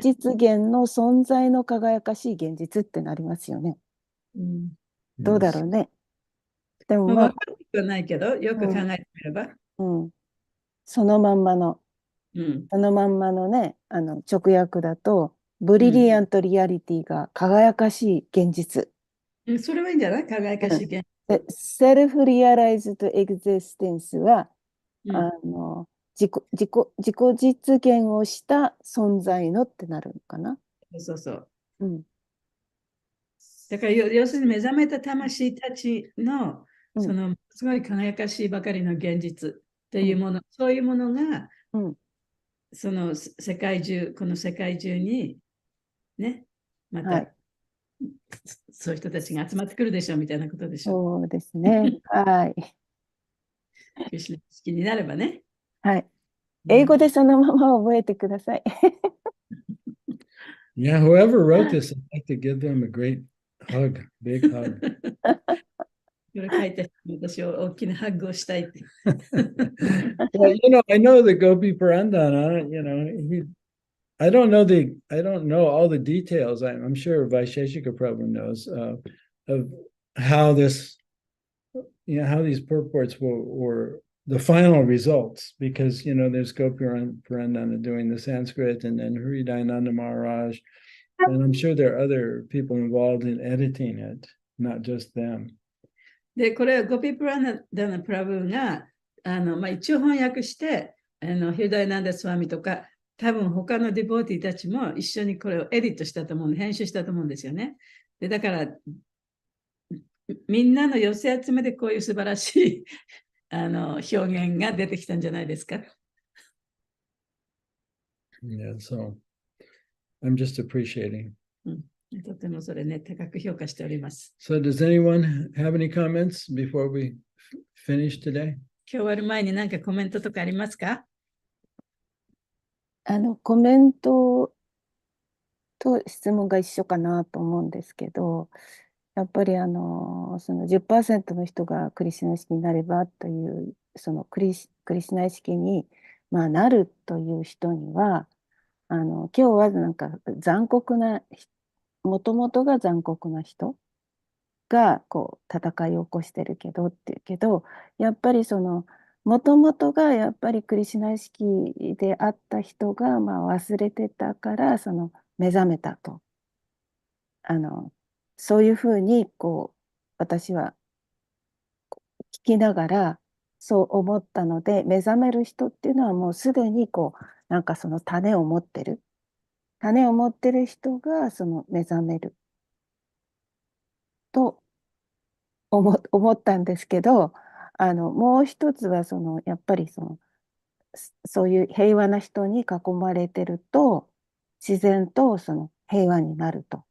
実現の存在の輝かしい現実ってなりますよね。どうだろうね。でも分かることはないけど、よく考えてみれば。そのまんまのね、直訳だと、ブリリアントリアリティが輝かしい現実。それはいいんじゃない？輝かしい現実。セルフリアライズドエグゼステンスは、自己実現をした存在のってなるのかな。そうそう。だから要するに目覚めた魂たちのそのすごい輝かしいばかりの現実というもの、そういうものが、その世界中、この世界中にね、また、そういう人たちが集まってくるでしょうみたいなことでしょう。そうですね。はい。クリシュナ意識になればね。はい。英語でそのまま覚えてください。Yeah, whoever wrote this, I'd like to give them a great hug, big hug. これ書いて私は大きなハッグをしたいって。Well, I know the Gopi Purandana, I don't know all the details. I'm sure Vaisheshika Prabhu knows of how this, how these purports were the final results, because there's Gopi Purandana doing the Sanskrit, and then Hridayananda Maharaj, and I'm sure there are other people involved in editing it, not just them. で、これはゴピプラダナプラブが一応翻訳してヒュダイナンダスワミとか多分他のディボーティたちも一緒にこれをエディットしたと思う、編集したと思うんですよね。でだからみんなの寄せ集めでこういう素晴らしい表現が出てきたんじゃないですか。Yeah, so I'm just appreciating. とてもそれね、高く評価しております。So does anyone have any comments before we finish today? 今日終わる前に何かコメントとかありますか？コメントと質問が一緒かなと思うんですけど、やっぱりその 10% の人がクリシュナ意識になればという、そのクリシュナ意識に、なるという人には、今日はなんか残酷な、もともとが残酷な人がこう戦いを起こしてるけどっていうけど、やっぱりそのもともとがやっぱりクリシュナ意識であった人が忘れてたからその目覚めたと、そういうふうにこう私は聞きながらそう思ったので、目覚める人っていうのはもうすでにこうなんかその種を持ってる人がその目覚めると思ったんですけど、もう一つはそのやっぱりそういう平和な人に囲まれてると自然とその平和になると、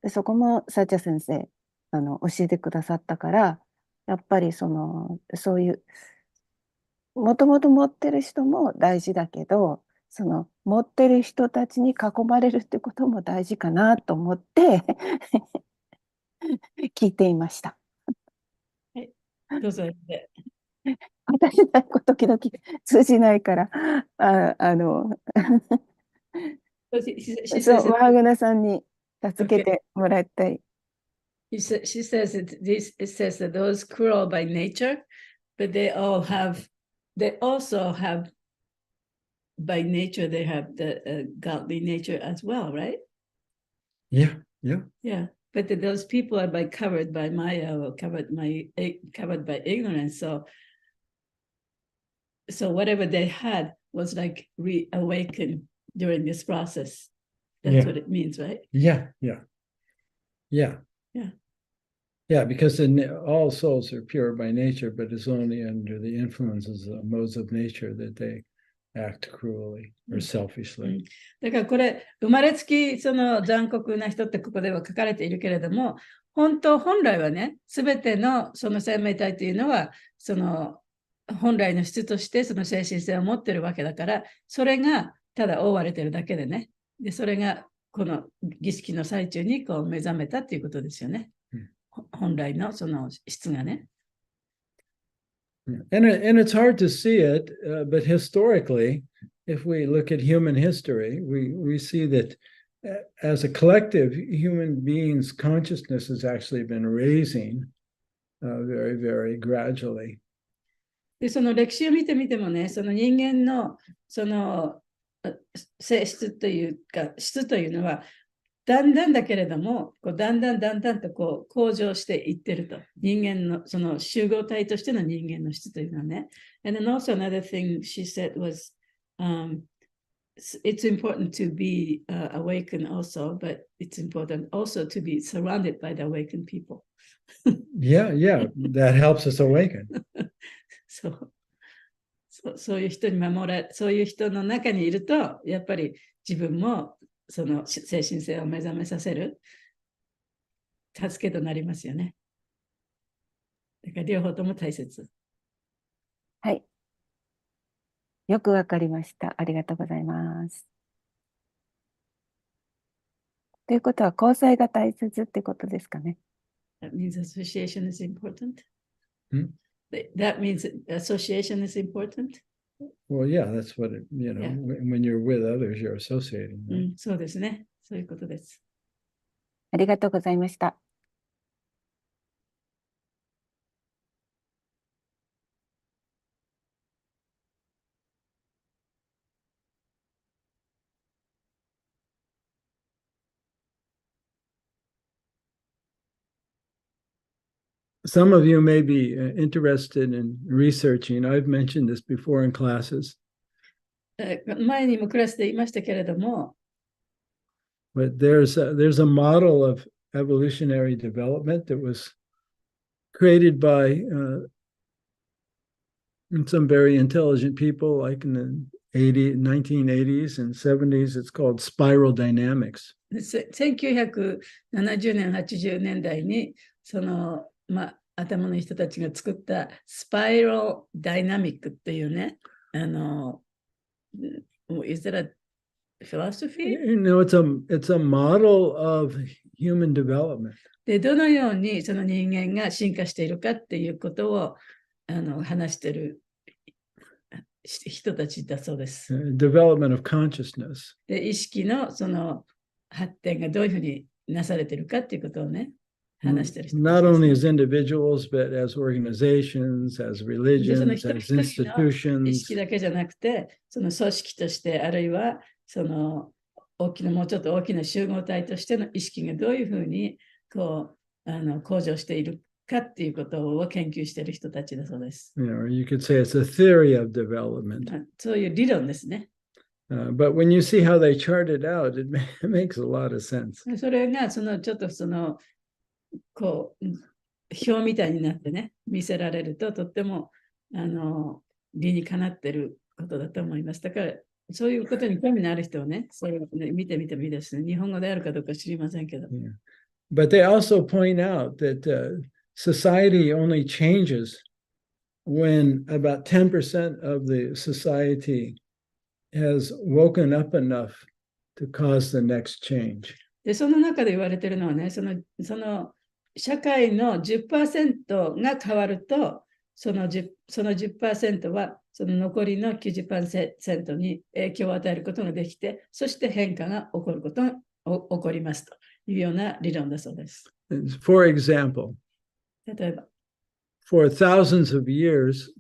でそこもサチャ先生教えてくださったから、やっぱりそういうもともと持ってる人も大事だけど、その持ってる人たちに囲まれるってことも大事かなと思って聞いていました。はい、どうぞ。私の英語時々通じないから、そう、ワーグナさんに助けてもらいたい。She says it says that those cruel by nature, but they also have by nature, they have the godly nature as well, right? Yeah, yeah. Yeah, but those people are covered by Maya or covered by ignorance. So whatever they had was like reawakened during this process. That's what it means, right? Yeah, yeah. Yeah. Yeah. Yeah, because all souls are pure by nature, but it's only under the influences of modes of nature that they act cruelly or selfishly. だからこれ、生まれつきその残酷な人ってここでは書かれているけれども、本来はね、すべてのその生命体というのは、その本来の質としてその精神性を持っているわけだから、それがただ覆われているだけでね、でそれがこの儀式の最中にこう目覚めたっていうことですよね。本来のその質がね。And it's hard to see it, but historically, if we look at human history, we see that as a collective, human beings' consciousness has actually been raising very, very gradually. でその歴史を見てみてもね、その人間のその性質というか質というのはだんだんだけれども、こうだんだんとこう向上していってると。人間のその集合体としての人間の質というのはね。And then also another thing she said was, it's important to be awakened also, but it's important also to be surrounded by the awakened people. Yeah, that helps us awaken. そういう人にそういう人の中にいると、やっぱり自分もその精神性を目覚めさせる助けとなりますよね。だから両方とも大切。はい。よくわかりました。ありがとうございます。ということは、交際が大切ってことですかね。That means association is important. That means association is important. Well, yeah, that's what when you're with others, you're associating. Right? そうですね。そういうことです。ありがとうございました。Some of you may be interested in researching. I've mentioned this before in classes. 前にもクラスで言いましたけれども、But there's a model of evolutionary development that was created by And some very intelligent people, like in the 1980s and 70s, it's called spiral dynamics. 1970年、80年代に、頭のいい人たちが作ったスパイラルダイナミックっていうね、is that a philosophy? You know, it's a model of human development. で、どのようにその人間が進化しているかっていうことを話している人たちだそうです。Development of consciousness. で、意識のその発展がどういうふうになされているかっていうことをね、話している人たちです、ね。Not only as individuals, but as organizations, as religions, as institutions. 意識だけじゃなくて、その組織として、あるいはそのもうちょっと大きな集合体としての意識がどういうふうに向上しているかっていうことを研究している人たちだそうです。You know, you could say it's a theory of development. そういう理論ですね。But when you see how they chart it out, it makes a lot of sense. それがちょっと表みたいになってね、見せられるととっても理にかなっていることだと思います。だからそういうことに興味のある人をね、それを見てみてもいいですね。日本語であるかどうか知りませんけど。Yeah. But they also point out that society only changes when about 10% of the society has woken up enough to cause the next change. で、その中で言われているのはね、その社会の 10% が変わると、その 10% はその残りの 90% に影響を与えることができて、そして変化が起こりますというような理論だそうです。For example, 例えば、for thousands of years,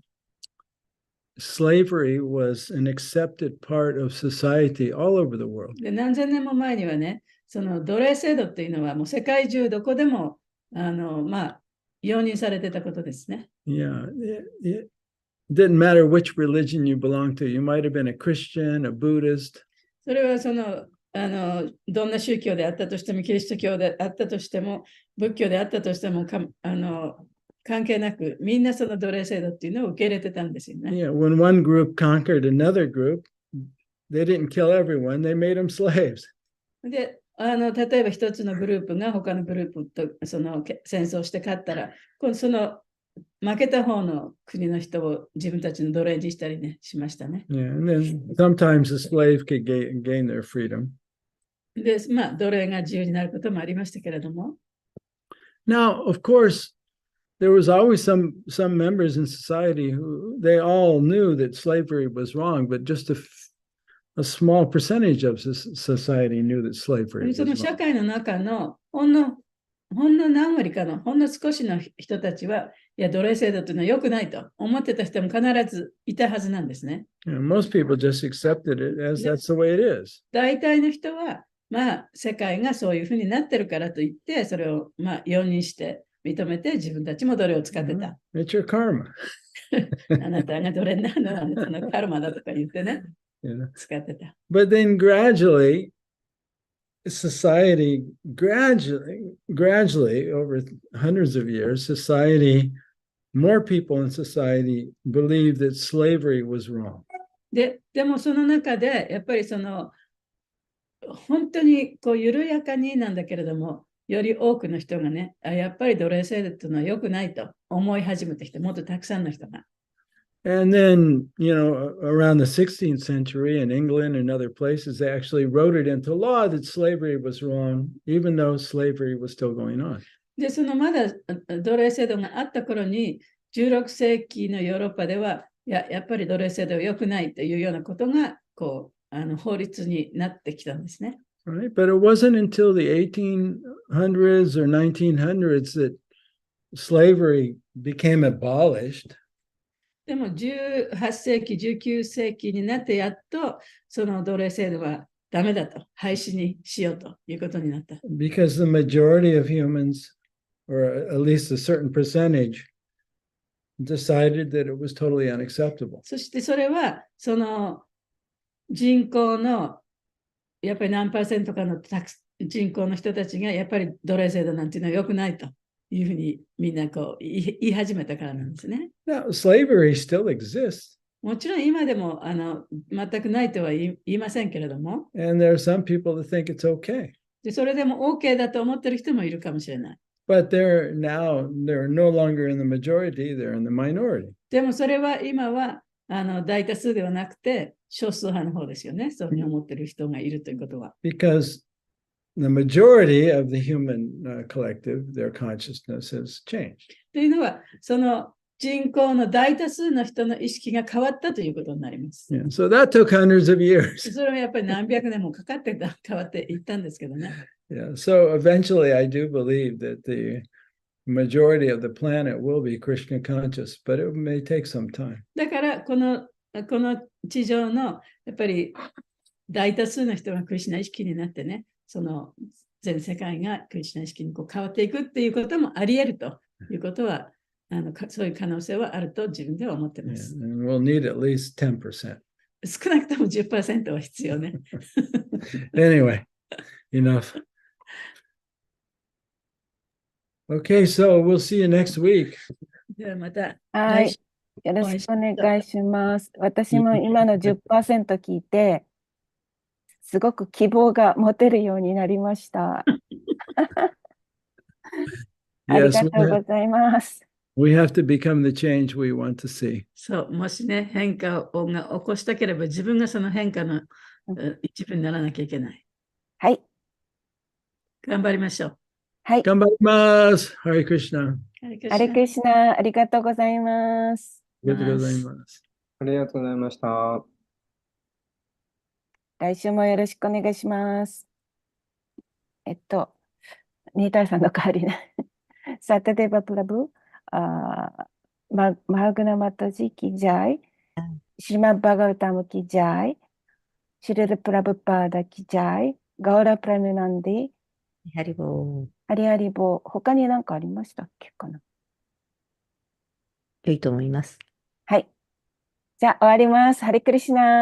slavery was an accepted part of society all over the world. で、何千年も前にはね、その奴隷制度っていうのはもう世界中どこでも容認されてたことですね。Yeah, it didn't matter which religion you belonged to. You might have been a Christian, a Buddhist. それはどんな宗教であったとしても、キリスト教であったとしても、仏教であったとしても関係なく、みんなその奴隷制度っていうのを受け入れてたんですよね。Yeah, when one group conquered another group, they didn't kill everyone, they made them slaves. で、例えば一つのグループが他のグループと戦争して勝ったら、その負けた方の国の人を自分たちの奴隷にしたりね、しましたね。Yeah, and then sometimes the slave could gain their freedom. で、奴隷が自由になることもありましたけれども。Now, of course, there was always some members in society who they all knew that slavery was wrong, but just a small percentage of society knew that slavery was その wrong. 社会の中のほんの何割かのほんの少しの人たちは、いや、奴隷制度というのは良くないと思ってた人も必ずいたはずなんですね。You know, most people just accepted it as that's the way it is. 大体の人は、世界がそういうふうになってるからといって、それを容認して認めて自分たちも奴隷を使ってた。It's your karma. あなたが奴隷になるのはあなたのカルマだとか言ってね、Yeah. 使ってた。 But then gradually, society gradually over hundreds of years, more people in society believed that slavery was wrong. でもその中でやっぱり本当に緩やかになんだけれども、より多くの人がね、やっぱり奴隷制度というのは良くないと思い始めてきて、もっとたくさんの人が。And then, you know, around the 16th century in England and other places, they actually wrote it into law that slavery was wrong, even though slavery was still going on. で、まだ奴隷制度があった頃に、16世紀のヨーロッパでは、やっぱり奴隷制度は良くないというようなことが、法律になってきたんですね。Right? But it wasn't until the 1800s or 1900s that slavery became abolished. でも18世紀、19世紀になってやっとその奴隷制度はダメだと、廃止にしようということになった。Because the majority of humans, or at least a certain percentage, decided that it was totally unacceptable. そしてそれはその人口のやっぱり何パーセントかの人口の人たちがやっぱり奴隷制度なんていうのは良くないというふうにみんなこう言い始めたからなんですね。Now, slavery still exists, もちろん今でも全くないとは言いませんけれども、 and there are some people that think it's okay. でそれでも OK だと思ってる人もいるかもしれない。But they're no longer in the majority, they're in the minority. でもそれは今は大多数ではなくて少数派の方ですよね。そういうふうに思ってる人がいるということは。Because the majority of the human collective, their consciousness has changed. というのは、その人口の大多数の人の意識が変わったということになります。 Yeah, so that took hundreds of years. それはやっぱり何百年もかかって変わっていったんですけどね。Yeah, so eventually I do believe that the majority of the planet will be Krishna conscious, but it may take some time. だからこの地上のやっぱり大多数の人がクリシュナ意識になってね、その全世界がクリシュナ意識にこう変わっていくっていうこともあり得るということは、そういう可能性はあると自分では思ってま Yeah, す。 and we'll need at least 10%. 少なくとも 10% は必要ね。Anyway, enough. Okay, so we'll see you next week. ではまたはい。来週よろしくお願いします。私も今の 10% 聞いて、すごく希望が持てるようになりました。あり Yes, がとうございます。we have to become the change we want to see. そう、もしね、変化を起こしたければ自分がその変化の一部にならなきゃいけない。はい。頑張りましょう。はい。 Gambarimasu. Hare Krishna. ハレクリシナ、ありがとうございます。Arigatou gozaimasu. ありがとうございました。来週もよろしくお願いします。ニータイさんの代わりね。サタデバプラブ、マーグナマタジキジャイ、シリマッバガウタムキジャイ、シリルプラブパーダキジャイ、ガオラプラムナンディ、ハリボー。ハリハリボー、他に何かありましたっけかな。良いと思います。はい。じゃあ終わります。ハレクリシナー。